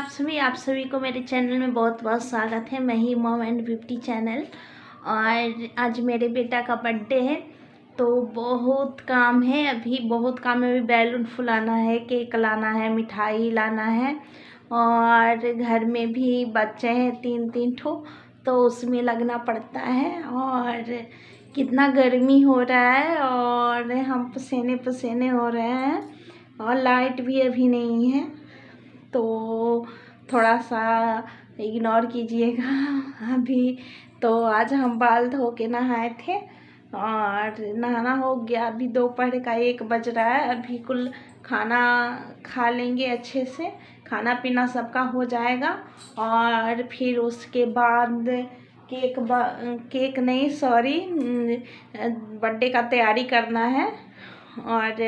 आप सभी को मेरे चैनल में बहुत बहुत स्वागत है। मैं ही मॉम एंड 50 चैनल। और आज मेरे बेटा का बर्थडे है तो बहुत काम है। अभी बहुत काम है। अभी बैलून फुलाना है, केक लाना है, मिठाई लाना है और घर में भी बच्चे हैं 3 ठो, तो उसमें लगना पड़ता है। और कितना गर्मी हो रहा है और हम पसीने पसीने हो रहे हैं और लाइट भी अभी नहीं है, तो थोड़ा सा इग्नोर कीजिएगा। अभी तो आज हम बाल धो के नहाए थे और नहाना हो गया। अभी दोपहर का 1 बज रहा है। अभी कुल खाना खा लेंगे, अच्छे से खाना पीना सबका हो जाएगा और फिर उसके बाद केक नहीं, सॉरी, बर्थडे का तैयारी करना है। और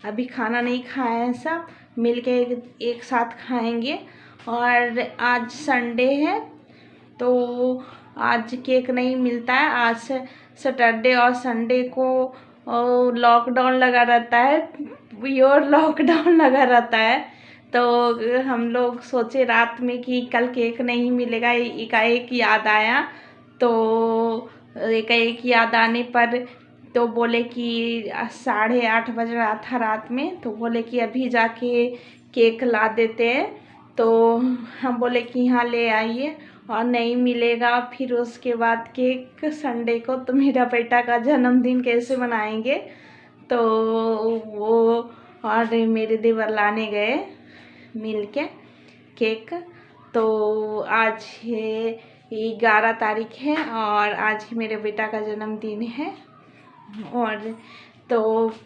अभी खाना नहीं खाए हैं, सब मिलके एक साथ खाएंगे। और आज संडे है तो आज केक नहीं मिलता है। आज सैटरडे और संडे को लॉकडाउन लगा रहता है, प्योर लॉकडाउन लगा रहता है। तो हम लोग सोचे रात में कि कल केक नहीं मिलेगा। एकाएक याद आया, तो एकाएक याद आने पर तो बोले कि 8:30 बज रहा था रात में, तो बोले कि अभी जाके केक ला देते हैं। तो हम बोले कि हाँ ले आइए, और नहीं मिलेगा। फिर उसके बाद केक संडे को तो मेरा बेटा का जन्मदिन कैसे मनाएंगे। तो वो और मेरे देवर लाने गए मिल के केक। तो आज 11 तारीख है और आज ही मेरे बेटा का जन्मदिन है। और तो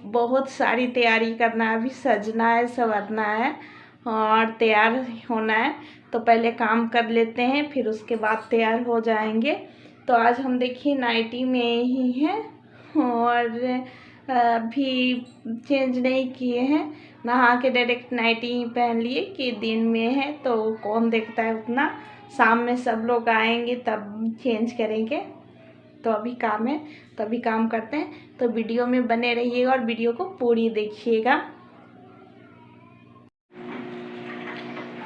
बहुत सारी तैयारी करना है, अभी सजना है, संवरना है और तैयार होना है। तो पहले काम कर लेते हैं, फिर उसके बाद तैयार हो जाएंगे। तो आज हम देखिए नाइटी में ही हैं और अभी चेंज नहीं किए हैं। नहा के डायरेक्ट नाइटी ही पहन लिए कि दिन में है तो कौन देखता है उतना। शाम में सब लोग आएंगे तब चेंज करेंगे। तो अभी काम है तो अभी काम करते हैं। तो वीडियो में बने रहिएगा और वीडियो को पूरी देखिएगा।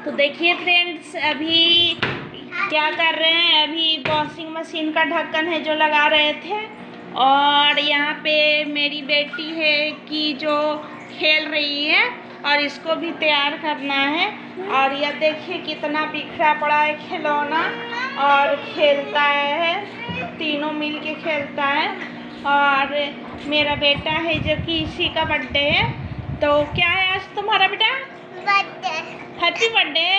तो देखिए फ्रेंड्स, अभी क्या कर रहे हैं। अभी वॉशिंग मशीन का ढक्कन है जो लगा रहे थे, और यहाँ पे मेरी बेटी है कि जो खेल रही है और इसको भी तैयार करना है। और यह देखिए कितना बिखरा पड़ा है खिलौना, और खेलता है, तीनों मिल के खेलता है। और मेरा बेटा है जो कि इसी का बर्थडे है। तो क्या है आज तुम्हारा बेटा बर्थडे? Happy birthday.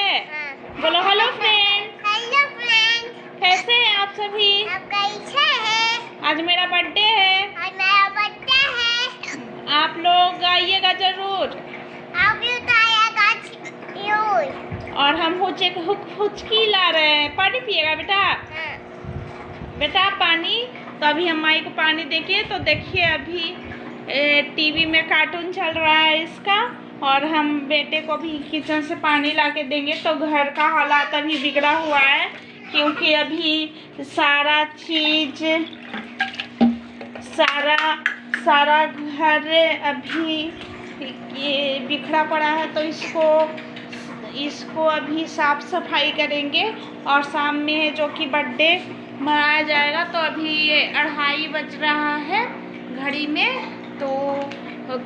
बोलो हेलो फ्रेंड। हेलो फ्रेंड, कैसे हैं आप सभी? आप कैसे हैं? आज मेरा बर्थडे है। आज मेरा बर्थडे है। आप लोग आइएगा जरूर। आप भी आइएगा जरूर। और हम हुचकी ला रहे हैं। पानी पिएगा बेटा? बेटा पानी। तो अभी हम माई को पानी देंगे। तो देखिए अभी टीवी में कार्टून चल रहा है इसका, और हम बेटे को भी किचन से पानी ला के देंगे। तो घर का हालात अभी बिगड़ा हुआ है, क्योंकि अभी सारा चीज सारा घर अभी ये बिखरा पड़ा है। तो इसको अभी साफ सफाई करेंगे। और शाम में जो कि बर्थडे मनाया जाएगा। तो अभी 2:30 बज रहा है घड़ी में। तो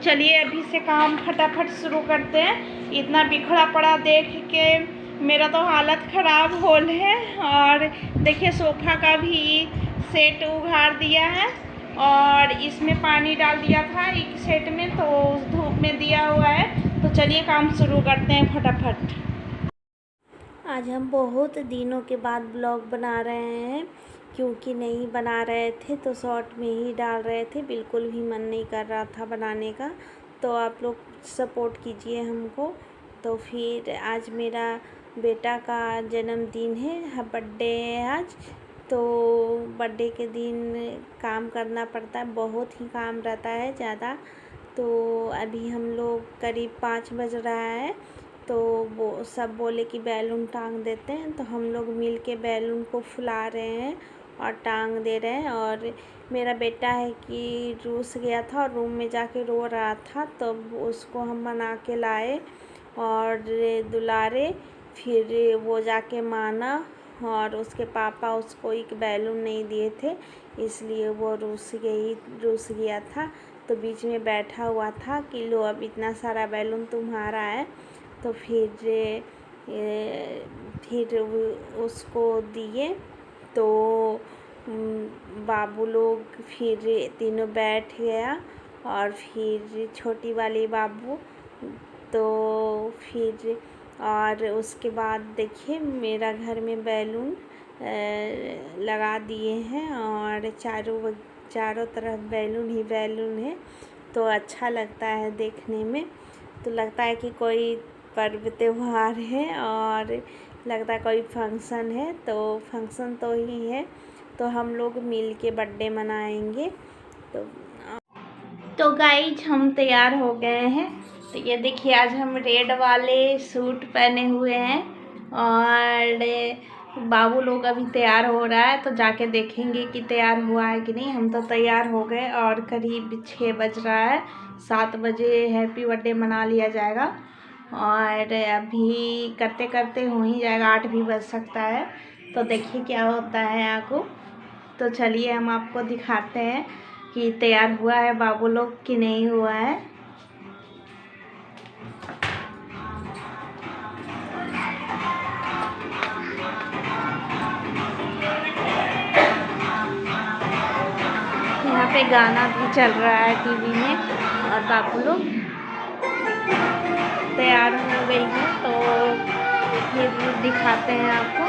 चलिए अभी से काम फटाफट शुरू करते हैं। इतना बिखरा पड़ा देख के मेरा तो हालत ख़राब हो है। और देखिए सोफ़ा का भी सेट उघाड़ दिया है और इसमें पानी डाल दिया था एक सेट में, तो धूप में दिया हुआ है। तो चलिए काम शुरू करते हैं फटाफट। आज हम बहुत दिनों के बाद ब्लॉग बना रहे हैं, क्योंकि नहीं बना रहे थे तो शॉर्ट में ही डाल रहे थे। बिल्कुल भी मन नहीं कर रहा था बनाने का। तो आप लोग सपोर्ट कीजिए हमको। तो फिर आज मेरा बेटा का जन्मदिन है, बर्थडे है आज। तो बर्थडे के दिन काम करना पड़ता है, बहुत ही काम रहता है ज़्यादा। तो अभी हम लोग करीब 5 बज रहा है, तो वो सब बोले कि बैलून टांग देते हैं। तो हम लोग मिल के बैलून को फुला रहे हैं और टांग दे रहे हैं। और मेरा बेटा है कि रूस गया था और रूम में जाके रो रहा था, तो उसको हम मना के लाए और दुलारे फिर वो जाके माना और उसके पापा उसको एक बैलून नहीं दिए थे, इसलिए वो रूस गया था। तो बीच में बैठा हुआ था कि लो अब इतना सारा बैलून तुम्हारा है। तो फिर उसको दिए। तो बाबू लोग फिर तीनों बैठ गया और फिर छोटी वाली बाबू। तो फिर और उसके बाद देखिए मेरा घर में बैलून लगा दिए हैं और चारों तरफ बैलून ही बैलून है। तो अच्छा लगता है देखने में, तो लगता है कि कोई पर्व त्योहार है और लगता है कोई फंक्शन है। तो फंक्शन तो ही है, तो हम लोग मिल के बर्थडे मनाएंगे। तो गाइज हम तैयार हो गए हैं। तो ये देखिए आज हम रेड वाले सूट पहने हुए हैं और बाबू लोग अभी तैयार हो रहा है, तो जाके देखेंगे कि तैयार हुआ है कि नहीं। हम तो तैयार हो गए और करीब 6 बज रहा है, 7 बजे हैप्पी बर्थडे मना लिया जाएगा और अभी करते करते हो ही जाएगा, 8 भी बज सकता है। तो देखिए क्या होता है आगे। तो चलिए हम आपको दिखाते हैं कि तैयार हुआ है बाबू लोग कि नहीं हुआ है। यहाँ पे गाना भी चल रहा है टीवी में और बाबू लोग तैयार हो गई है। तो फिर दिखाते हैं आपको।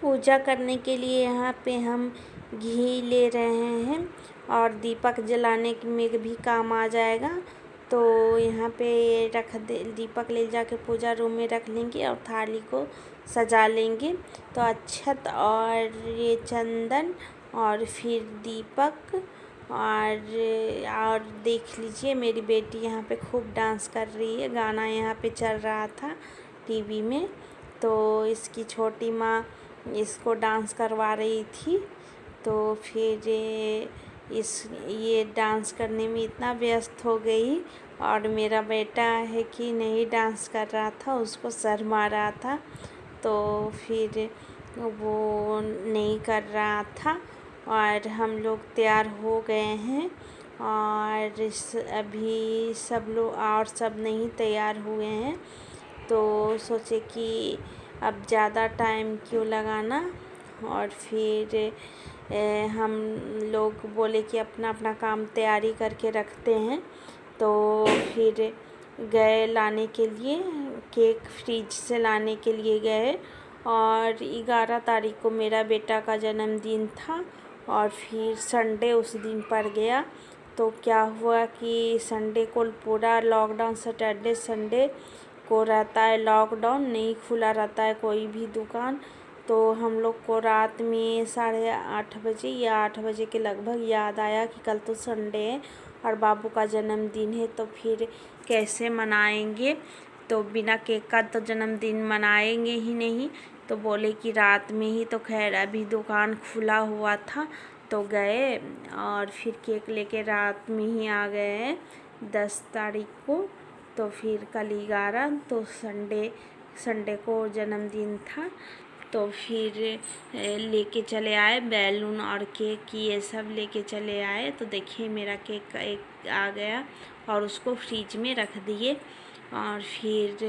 पूजा करने के लिए यहाँ पे हम घी ले रहे हैं और दीपक जलाने में भी काम आ जाएगा। तो यहाँ पे दीपक ले जाके पूजा रूम में रख लेंगे और थाली को सजा लेंगे। तो अक्षत और ये चंदन और फिर दीपक और देख लीजिए मेरी बेटी यहाँ पे खूब डांस कर रही है। गाना यहाँ पे चल रहा था टीवी में, तो इसकी छोटी माँ इसको डांस करवा रही थी। तो फिर ये डांस करने में इतना व्यस्त हो गई और मेरा बेटा है कि नहीं डांस कर रहा था, उसको शर्मा रहा था। तो फिर वो नहीं कर रहा था और हम लोग तैयार हो गए हैं और अभी सब लोग और सब नहीं तैयार हुए हैं। तो सोचे कि अब ज़्यादा टाइम क्यों लगाना, और फिर हम लोग बोले कि अपना अपना काम तैयारी करके रखते हैं। तो फिर गए लाने के लिए, केक फ्रिज से लाने के लिए गए और 11 तारीख को मेरा बेटा का जन्मदिन था और फिर संडे उस दिन पड़ गया। तो क्या हुआ कि संडे को पूरा लॉकडाउन, सैटरडे संडे को रहता है लॉकडाउन, नहीं खुला रहता है कोई भी दुकान। तो हम लोग को रात में 8:30 बजे या 8 बजे के लगभग याद आया कि कल तो संडे है और बाबू का जन्मदिन है, तो फिर कैसे मनाएंगे। तो बिना केक का तो जन्मदिन मनाएंगे ही नहीं। तो बोले कि रात में ही, तो खैर अभी दुकान खुला हुआ था तो गए और फिर केक लेके रात में ही आ गए 10 तारीख को। तो फिर कल 11, तो संडे को जन्मदिन था। तो फिर लेके चले आए बैलून और केक, ये सब लेके चले आए। तो देखिए मेरा केक एक आ गया और उसको फ्रिज में रख दिए। और फिर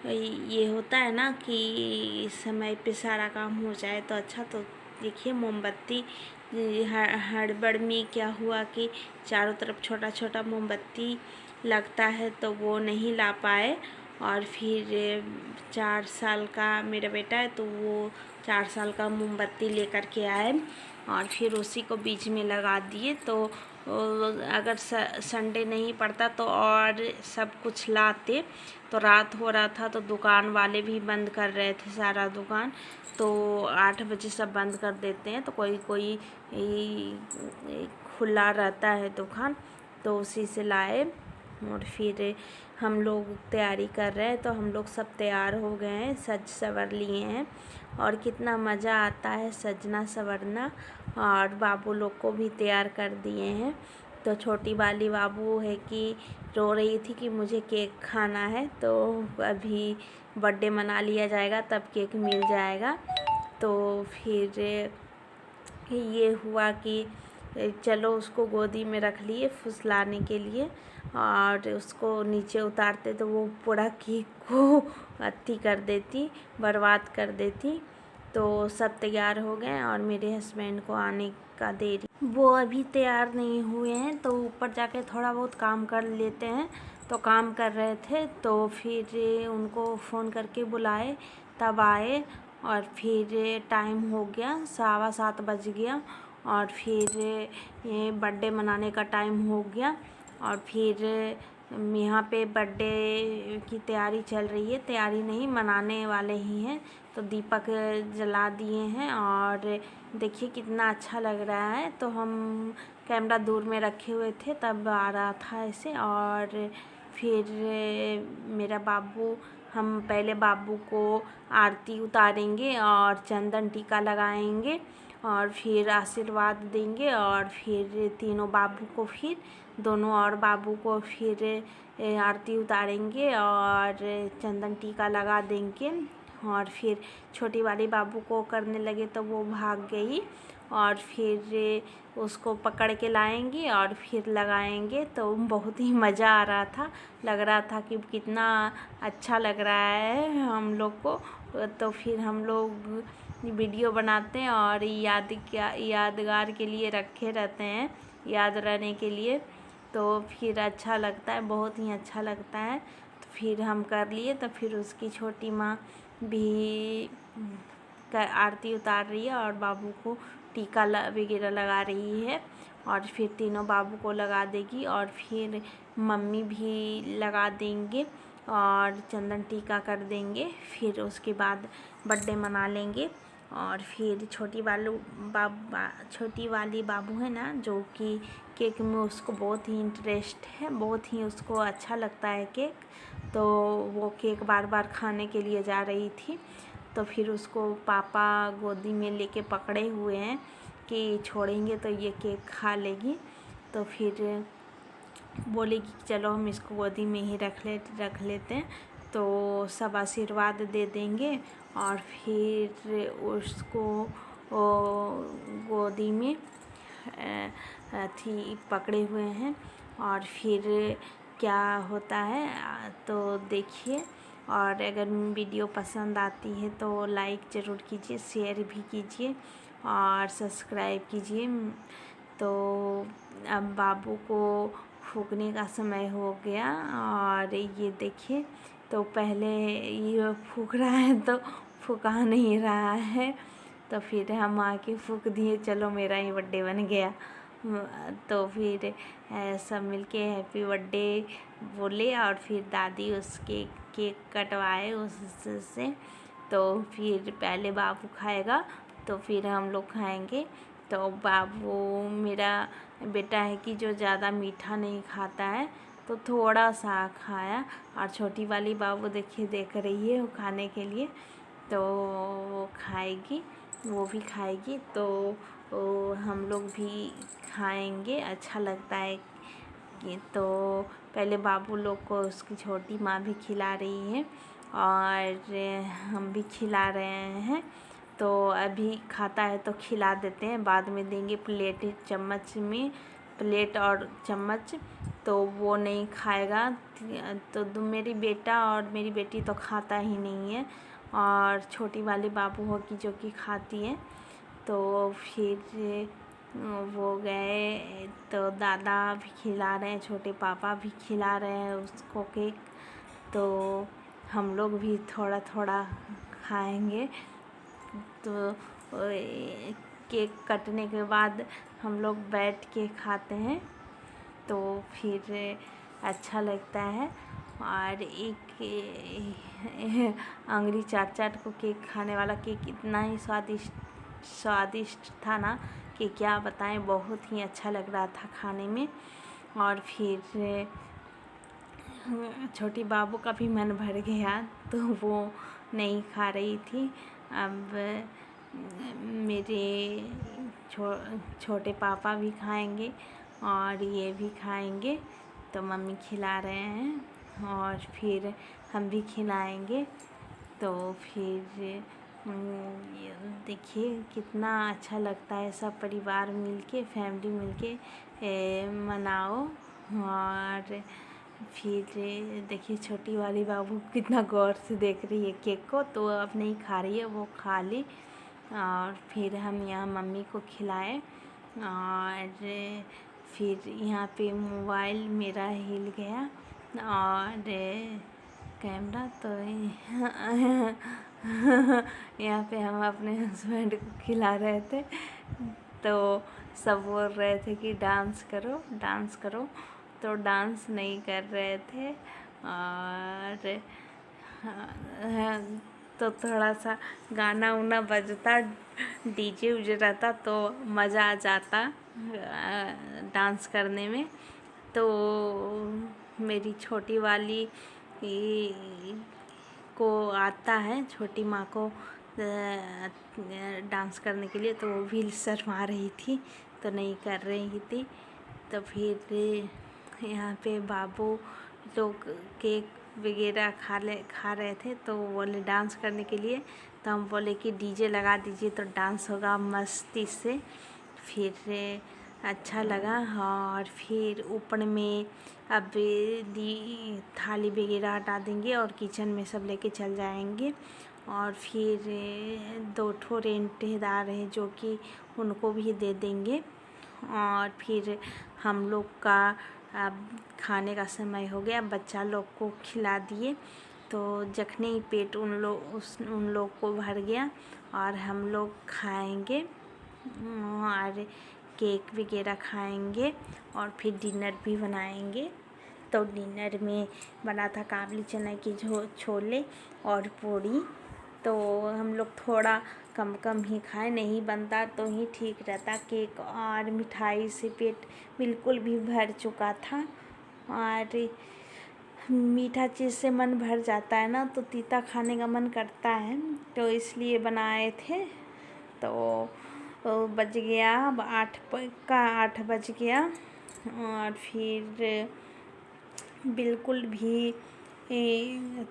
ये होता है ना कि समय पे सारा काम हो जाए तो अच्छा। तो देखिए मोमबत्ती हड़बड़ में क्या हुआ कि चारों तरफ छोटा छोटा मोमबत्ती लगता है तो वो नहीं ला पाए। और फिर 4 साल का मेरा बेटा है तो वो 4 साल का मोमबत्ती लेकर के आए और फिर उसी को बीच में लगा दिए। तो अगर संडे नहीं पड़ता तो और सब कुछ लाते। तो रात हो रहा था तो दुकान वाले भी बंद कर रहे थे सारा दुकान, तो 8 बजे सब बंद कर देते हैं। तो कोई खुला रहता है दुकान, तो उसी से लाए। और फिर हम लोग तैयारी कर रहे हैं, तो हम लोग सब तैयार हो गए हैं, सज सवर लिए हैं और कितना मज़ा आता है सजना संवरना। और बाबू लोग को भी तैयार कर दिए हैं। तो छोटी वाली बाबू है कि रो रही थी कि मुझे केक खाना है, तो अभी बर्थडे मना लिया जाएगा तब केक मिल जाएगा। तो फिर ये हुआ कि चलो उसको गोदी में रख लिए फुसलाने के लिए, और उसको नीचे उतारते तो वो पूरा केक को अत्ती कर देती, बर्बाद कर देती। तो सब तैयार हो गए और मेरे हस्बैंड को आने का देरी, वो अभी तैयार नहीं हुए हैं, तो ऊपर जाके थोड़ा बहुत काम कर लेते हैं। तो काम कर रहे थे, तो फिर उनको फ़ोन करके बुलाए, तब आए। और फिर टाइम हो गया 7:15 बज गया, और फिर ये बर्थडे मनाने का टाइम हो गया। और फिर यहाँ पे बर्थडे की तैयारी चल रही है, तैयारी नहीं मनाने वाले ही हैं। तो दीपक जला दिए हैं और देखिए कितना अच्छा लग रहा है। तो हम कैमरा दूर में रखे हुए थे, तब आ रहा था ऐसे। और फिर मेरा बाबू, हम पहले बाबू को आरती उतारेंगे और चंदन टीका लगाएंगे और फिर आशीर्वाद देंगे, और फिर तीनों बाबू को, फिर दोनों और बाबू को फिर आरती उतारेंगे और चंदन टीका लगा देंगे। और फिर छोटी वाली बाबू को करने लगे तो वो भाग गई, और फिर उसको पकड़ के लाएंगे और फिर लगाएंगे। तो बहुत ही मज़ा आ रहा था, लग रहा था कि कितना अच्छा लग रहा है हम लोग को। तो फिर हम लोग वीडियो बनाते हैं और यादगार के लिए रखे रहते हैं, याद रहने के लिए। तो फिर अच्छा लगता है, बहुत ही अच्छा लगता है। तो फिर हम कर लिए, तो फिर उसकी छोटी माँ भी आरती उतार रही है और बाबू को टीका वगैरह लगा रही है, और फिर तीनों बाबू को लगा देगी, और फिर मम्मी भी लगा देंगे और चंदन टीका कर देंगे। फिर उसके बाद बर्थडे मना लेंगे। और फिर छोटी वाली बाबू है ना, जो कि केक में उसको बहुत ही इंटरेस्ट है, बहुत ही उसको अच्छा लगता है केक। तो वो केक बार बार खाने के लिए जा रही थी। तो फिर उसको पापा गोदी में लेके पकड़े हुए हैं कि छोड़ेंगे तो ये केक खा लेगी। तो फिर बोलेगी कि चलो हम इसको गोदी में ही रख लेते हैं। तो सब आशीर्वाद दे देंगे, और फिर उसको गोदी में थी पकड़े हुए हैं। और फिर क्या होता है तो देखिए। और अगर वीडियो पसंद आती है तो लाइक ज़रूर कीजिए, शेयर भी कीजिए और सब्सक्राइब कीजिए। तो अब बाबू को फूकने का समय हो गया, और ये देखिए, तो पहले ये फूक रहा है तो फुका नहीं रहा है। तो फिर हम आके फूक दिए, चलो मेरा ही बर्थडे बन गया। तो फिर सब मिलके हैप्पी बर्थडे बोले, और फिर दादी उसके केक कटवाए उससे। तो फिर पहले बाबू खाएगा, तो फिर हम लोग खाएंगे। तो बाबू मेरा बेटा है कि जो ज़्यादा मीठा नहीं खाता है, तो थोड़ा सा खाया। और छोटी वाली बाबू देखिए देख रही है वो खाने के लिए, तो वो खाएगी, वो भी खाएगी। तो हम लोग भी खाएंगे, अच्छा लगता है कि। तो पहले बाबू लोग को उसकी छोटी माँ भी खिला रही है, और हम भी खिला रहे हैं। तो अभी खाता है तो खिला देते हैं, बाद में देंगे प्लेट चम्मच में, प्लेट और चम्मच। तो वो नहीं खाएगा। तो मेरी बेटा और मेरी बेटी तो खाता ही नहीं है, और छोटी वाली बाबू होगी जो कि खाती है। तो फिर वो गए, तो दादा भी खिला रहे हैं, छोटे पापा भी खिला रहे हैं उसको केक। तो हम लोग भी थोड़ा थोड़ा खाएंगे। तो केक कटने के बाद हम लोग बैठ के खाते हैं, तो फिर अच्छा लगता है। और एक अंगुली चाट चाट को केक खाने वाला केक इतना ही स्वादिष्ट था ना कि क्या बताएं, बहुत ही अच्छा लग रहा था खाने में। और फिर छोटी बाबू का भी मन भर गया, तो वो नहीं खा रही थी। अब मेरे छोटे पापा भी खाएंगे, और ये भी खाएंगे। तो मम्मी खिला रहे हैं और फिर हम भी खिलाएंगे। तो फिर देखिए कितना अच्छा लगता है सब परिवार मिलके, फैमिली मिलके मनाओ। और फिर देखिए छोटी वाली बाबू कितना गौर से देख रही है केक को, तो अब नहीं खा रही है, वो खा ली। और फिर हम यहाँ मम्मी को खिलाए। और फिर यहाँ पे मोबाइल मेरा हिल गया और कैमरा, तो यहाँ पे हम अपने हस्बैंड को खिला रहे थे। तो सब बोल रहे थे कि डांस करो डांस करो, तो डांस नहीं कर रहे थे। और तो थोड़ा सा गाना उना बजता, डीजे उजे रहता तो मज़ा आ जाता डांस करने में। तो मेरी छोटी वाली को आता है, छोटी माँ को डांस करने के लिए, तो वो भी शर्मा रही थी, तो नहीं कर रही थी। तो फिर यहाँ पे बाबू लोग केक वगैरह खा रहे थे, तो बोले डांस करने के लिए। तो हम बोले कि डीजे लगा दीजिए तो डांस होगा मस्ती से। फिर अच्छा लगा। और फिर ऊपर में अब थाली वगैरह हटा देंगे और किचन में सब लेके चल जाएंगे। और फिर 2 ठो रेंटेदार हैं जो कि उनको भी दे देंगे। और फिर हम लोग का अब खाने का समय हो गया, बच्चा लोग को खिला दिए। तो जखने ही पेट उन लोग को भर गया और हम लोग खाएंगे और केक वगैरह खाएंगे और फिर डिनर भी बनाएंगे। तो डिनर में बना था काबली चना की छोले और पूड़ी। तो हम लोग थोड़ा कम ही खाए, नहीं बनता तो ही ठीक रहता। केक और मिठाई से पेट बिल्कुल भी भर चुका था। और मीठा चीज़ से मन भर जाता है ना, तो तीता खाने का मन करता है, तो इसलिए बनाए थे। तो बज गया 8 बज गया और फिर बिल्कुल भी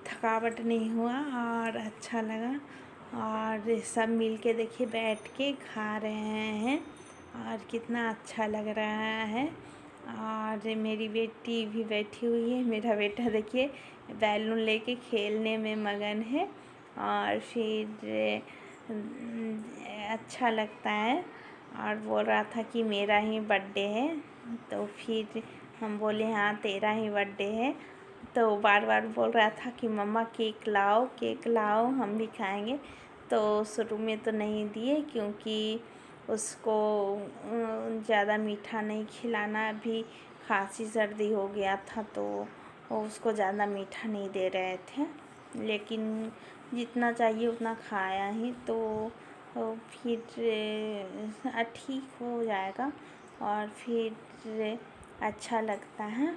थकावट नहीं हुआ और अच्छा लगा। और सब मिल के देखिए बैठ के खा रहे हैं और कितना अच्छा लग रहा है। और मेरी बेटी भी बैठी हुई है। मेरा बेटा देखिए बैलून लेके खेलने में मगन है। और फिर अच्छा लगता है और बोल रहा था कि मेरा ही बर्थडे है। तो फिर हम बोले हाँ तेरा ही बर्थडे है। तो बार बार बोल रहा था कि मम्मा केक लाओ हम भी खाएंगे। तो शुरू में तो नहीं दिए क्योंकि उसको ज़्यादा मीठा नहीं खिलाना, अभी खांसी सर्दी हो गया था, तो उसको ज़्यादा मीठा नहीं दे रहे थे। लेकिन जितना चाहिए उतना खाया ही, तो फिर ठीक हो जाएगा और फिर अच्छा लगता है।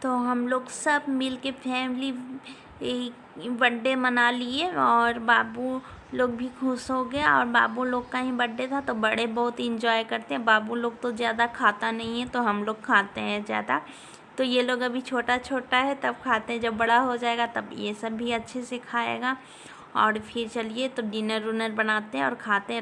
तो हम लोग सब मिल के फैमिली बर्थडे मना लिए और बाबू लोग भी खुश हो गया। और बाबू लोग का ही बर्थडे था तो बड़े बहुत इंजॉय करते हैं। बाबू लोग तो ज़्यादा खाता नहीं है, तो हम लोग खाते हैं ज़्यादा। तो ये लोग अभी छोटा छोटा है तब खाते हैं, जब बड़ा हो जाएगा तब ये सब भी अच्छे से खाएगा। और फिर चलिए तो डिनर उनर बनाते हैं और खाते हैं।